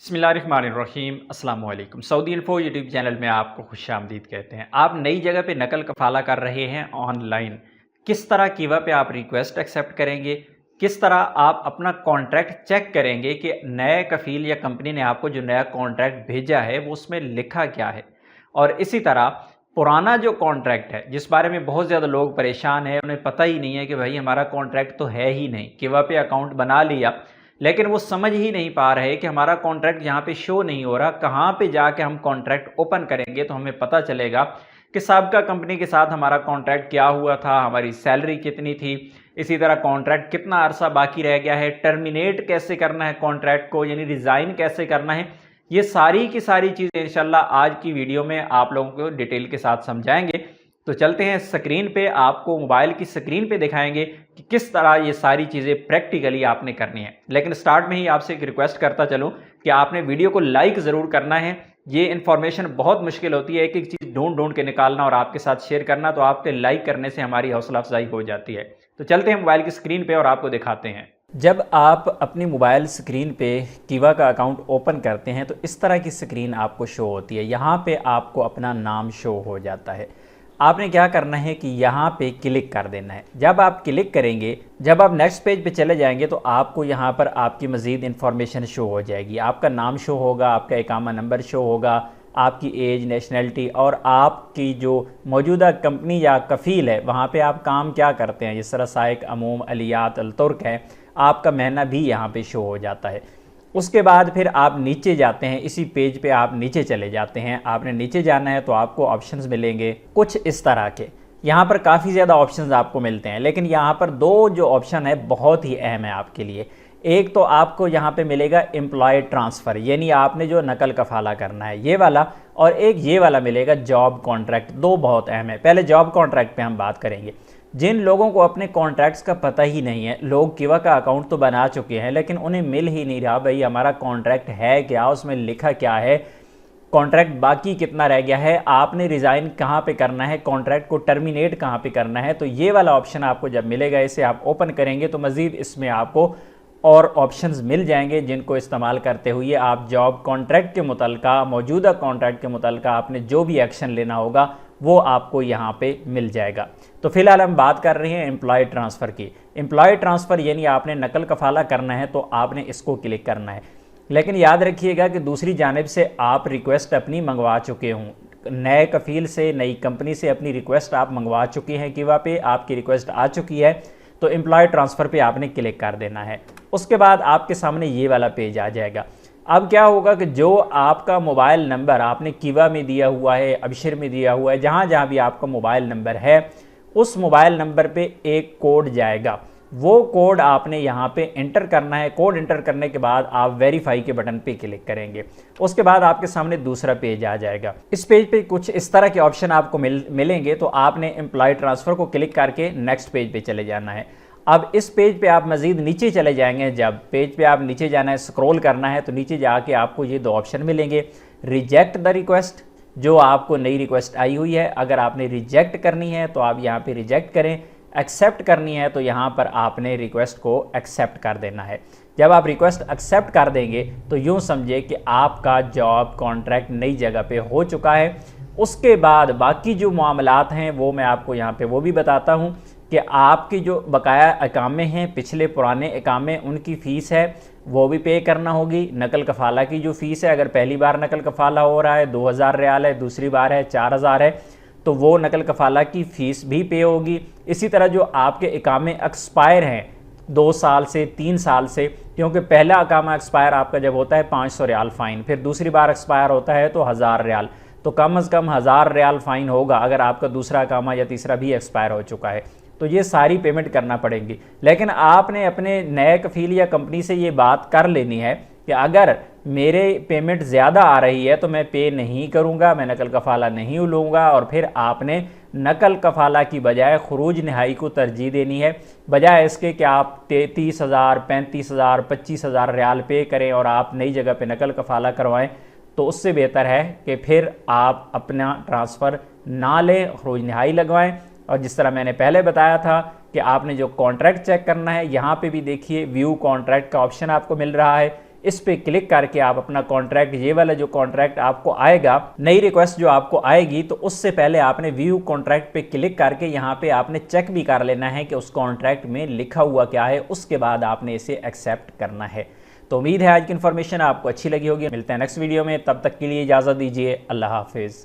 बिस्मिल्लाहिर्रहमानिर्रहीम अस्सलाम वालेकुम। सऊदी इन्फो यूट्यूब चैनल में आपको खुशामदीद कहते हैं। आप नई जगह पे नकल कफ़ाला कर रहे हैं ऑनलाइन, किस तरह कीवा पे आप रिक्वेस्ट एक्सेप्ट करेंगे, किस तरह आप अपना कॉन्ट्रैक्ट चेक करेंगे कि नए कफ़ील या कंपनी ने आपको जो नया कॉन्ट्रैक्ट भेजा है वो उसमें लिखा क्या है। और इसी तरह पुराना जो कॉन्ट्रैक्ट है जिस बारे में बहुत ज़्यादा लोग परेशान हैं, उन्हें पता ही नहीं है कि भाई हमारा कॉन्ट्रैक्ट तो है ही नहीं, कीवा पे अकाउंट बना लिया लेकिन वो समझ ही नहीं पा रहे कि हमारा कॉन्ट्रैक्ट यहाँ पे शो नहीं हो रहा, कहाँ पे जाके हम कॉन्ट्रैक्ट ओपन करेंगे तो हमें पता चलेगा कि साबिका कंपनी के साथ हमारा कॉन्ट्रैक्ट क्या हुआ था, हमारी सैलरी कितनी थी, इसी तरह कॉन्ट्रैक्ट कितना अरसा बाकी रह गया है, टर्मिनेट कैसे करना है कॉन्ट्रैक्ट को, यानी रिज़ाइन कैसे करना है। ये सारी की सारी चीज़ें इंशाल्लाह आज की वीडियो में आप लोगों को डिटेल के साथ समझाएंगे। तो चलते हैं स्क्रीन पे, आपको मोबाइल की स्क्रीन पे दिखाएंगे कि किस तरह ये सारी चीज़ें प्रैक्टिकली आपने करनी है। लेकिन स्टार्ट में ही आपसे एक रिक्वेस्ट करता चलूँ कि आपने वीडियो को लाइक ज़रूर करना है। ये इन्फॉर्मेशन बहुत मुश्किल होती है, एक एक चीज़ ढूंढ ढूंढ के निकालना और आपके साथ शेयर करना, तो आपके लाइक करने से हमारी हौसला अफजाई हो जाती है। तो चलते हैं मोबाइल की स्क्रीन पर और आपको दिखाते हैं। जब आप अपनी मोबाइल स्क्रीन पे कीवा का अकाउंट ओपन करते हैं तो इस तरह की स्क्रीन आपको शो होती है। यहाँ पे आपको अपना नाम शो हो जाता है। आपने क्या करना है कि यहाँ पे क्लिक कर देना है। जब आप क्लिक करेंगे, जब आप नेक्स्ट पेज पे चले जाएंगे तो आपको यहाँ पर आपकी मज़ीद इन्फॉर्मेशन शो हो जाएगी। आपका नाम शो होगा, आपका इकामा नंबर शो होगा, आपकी एज, नेशनलिटी और आपकी जो मौजूदा कंपनी या कफ़ील है वहाँ पे आप काम क्या करते हैं, जिस तरह साइक, अमूम, अलियात, अलतुर्क है, आपका महीना भी यहाँ पे शो हो जाता है। उसके बाद फिर आप नीचे जाते हैं, इसी पेज पे आप नीचे चले जाते हैं। आपने नीचे जाना है तो आपको ऑप्शंस मिलेंगे कुछ इस तरह के। यहाँ पर काफ़ी ज़्यादा ऑप्शंस आपको मिलते हैं, लेकिन यहाँ पर दो जो ऑप्शन है बहुत ही अहम है आपके लिए। एक तो आपको यहाँ पे मिलेगा एम्प्लॉय ट्रांसफ़र, यानी आपने जो नकल कफ़ाला करना है ये वाला, और एक ये वाला मिलेगा जॉब कॉन्ट्रैक्ट। दो बहुत अहम है। पहले जॉब कॉन्ट्रैक्ट पे हम बात करेंगे। जिन लोगों को अपने कॉन्ट्रैक्ट्स का पता ही नहीं है, लोग कीवा का अकाउंट तो बना चुके हैं लेकिन उन्हें मिल ही नहीं रहा भाई हमारा कॉन्ट्रैक्ट है क्या, उसमें लिखा क्या है, कॉन्ट्रैक्ट बाकी कितना रह गया है, आपने रिज़ाइन कहाँ पे करना है, कॉन्ट्रैक्ट को टर्मिनेट कहाँ पे करना है। तो ये वाला ऑप्शन आपको जब मिलेगा, इसे आप ओपन करेंगे तो मज़ीद इसमें आपको और ऑप्शंस मिल जाएंगे जिनको इस्तेमाल करते हुए आप जॉब कॉन्ट्रैक्ट के मुतल्लिका, मौजूदा कॉन्ट्रैक्ट के मुतल्लिका आपने जो भी एक्शन लेना होगा वो आपको यहाँ पे मिल जाएगा। तो फिलहाल हम बात कर रहे हैं एम्प्लॉय ट्रांसफ़र की। एम्प्लॉय ट्रांसफ़र यानी आपने नकल कफ़ाला करना है तो आपने इसको क्लिक करना है। लेकिन याद रखिएगा कि दूसरी जानिब से आप रिक्वेस्ट अपनी मंगवा चुके हों, नए कफ़ील से, नई कंपनी से अपनी रिक्वेस्ट आप मंगवा चुके हैं, कीवा पे आपकी रिक्वेस्ट आ चुकी है, तो एम्प्लॉय ट्रांसफ़र पे आपने क्लिक कर देना है। उसके बाद आपके सामने ये वाला पेज आ जाएगा। अब क्या होगा कि जो आपका मोबाइल नंबर आपने कीवा में दिया हुआ है, अबशर में दिया हुआ है, जहाँ जहाँ भी आपका मोबाइल नंबर है उस मोबाइल नंबर पे एक कोड जाएगा। वो कोड आपने यहाँ पे इंटर करना है। कोड इंटर करने के बाद आप वेरीफाई के बटन पे क्लिक करेंगे। उसके बाद आपके सामने दूसरा पेज आ जाएगा। इस पेज पे कुछ इस तरह के ऑप्शन आपको मिलेंगे। तो आपने एम्प्लॉय ट्रांसफ़र को क्लिक करके नेक्स्ट पेज पे चले जाना है। अब इस पेज पे आप मज़ीद नीचे चले जाएंगे। जब पेज पे आप नीचे जाना है, स्क्रॉल करना है, तो नीचे जाके आपको ये दो ऑप्शन मिलेंगे। रिजेक्ट द रिक्वेस्ट, जो आपको नई रिक्वेस्ट आई हुई है, अगर आपने रिजेक्ट करनी है तो आप यहाँ पे रिजेक्ट करें, एक्सेप्ट करनी है तो यहाँ पर आपने रिक्वेस्ट को एक्सेप्ट कर देना है। जब आप रिक्वेस्ट एक्सेप्ट कर देंगे तो यूँ समझे कि आपका जॉब कॉन्ट्रैक्ट नई जगह पे हो चुका है। उसके बाद बाकी जो मामलात हैं वो मैं आपको यहाँ पे वो भी बताता हूँ कि आपकी जो बकाया इकामे हैं, पिछले पुराने इकामे, उनकी फ़ीस है वो भी पे करना होगी। नकल कफ़ाला की जो फ़ीस है, अगर पहली बार नकल कफ़ाला हो रहा है 2000 रियाल है, दूसरी बार है 4000 है, तो वो नकल कफ़ाला की फ़ीस भी पे होगी। इसी तरह जो आपके इकामे एक्सपायर हैं 2 साल से 3 साल से, क्योंकि पहला इकामा एक्सपायर आपका जब होता है 500 रियाल फ़ाइन, फिर दूसरी बार एक्सपायर होता है तो 1000 रियाल, तो कम अज़ कम 1000 रियाल फ़ाइन होगा अगर आपका दूसरा इकामा या तीसरा भी एक्सपायर हो चुका है। तो ये सारी पेमेंट करना पड़ेगी। लेकिन आपने अपने नए कफ़ील या कंपनी से ये बात कर लेनी है कि अगर मेरे पेमेंट ज़्यादा आ रही है तो मैं पे नहीं करूँगा, मैं नकल कफ़ाला नहीं लूँगा। और फिर आपने नकल कफ़ाला की बजाय खुरूज नहाई को तरजीह देनी है, बजाय इसके कि आप 30,000, 35,000, 25,000 रियाल पे करें और आप नई जगह पे नकल कफ़ाला करवाएं। तो उससे बेहतर है कि फिर आप अपना ट्रांसफ़र ना लें, खुरूज नहाई लगवाएं। और जिस तरह मैंने पहले बताया था कि आपने जो कॉन्ट्रैक्ट चेक करना है, यहाँ पे भी देखिए व्यू कॉन्ट्रैक्ट का ऑप्शन आपको मिल रहा है। इस पे क्लिक करके आप अपना कॉन्ट्रैक्ट, ये वाला जो कॉन्ट्रैक्ट आपको आएगा, नई रिक्वेस्ट जो आपको आएगी, तो उससे पहले आपने व्यू कॉन्ट्रैक्ट पे क्लिक करके यहाँ पे आपने चेक भी कर लेना है कि उस कॉन्ट्रैक्ट में लिखा हुआ क्या है, उसके बाद आपने इसे एक्सेप्ट करना है। तो उम्मीद है आज की इन्फॉर्मेशन आपको अच्छी लगी होगी। मिलते हैं नेक्स्ट वीडियो में, तब तक के लिए इजाज़त दीजिए। अल्लाह हाफिज़।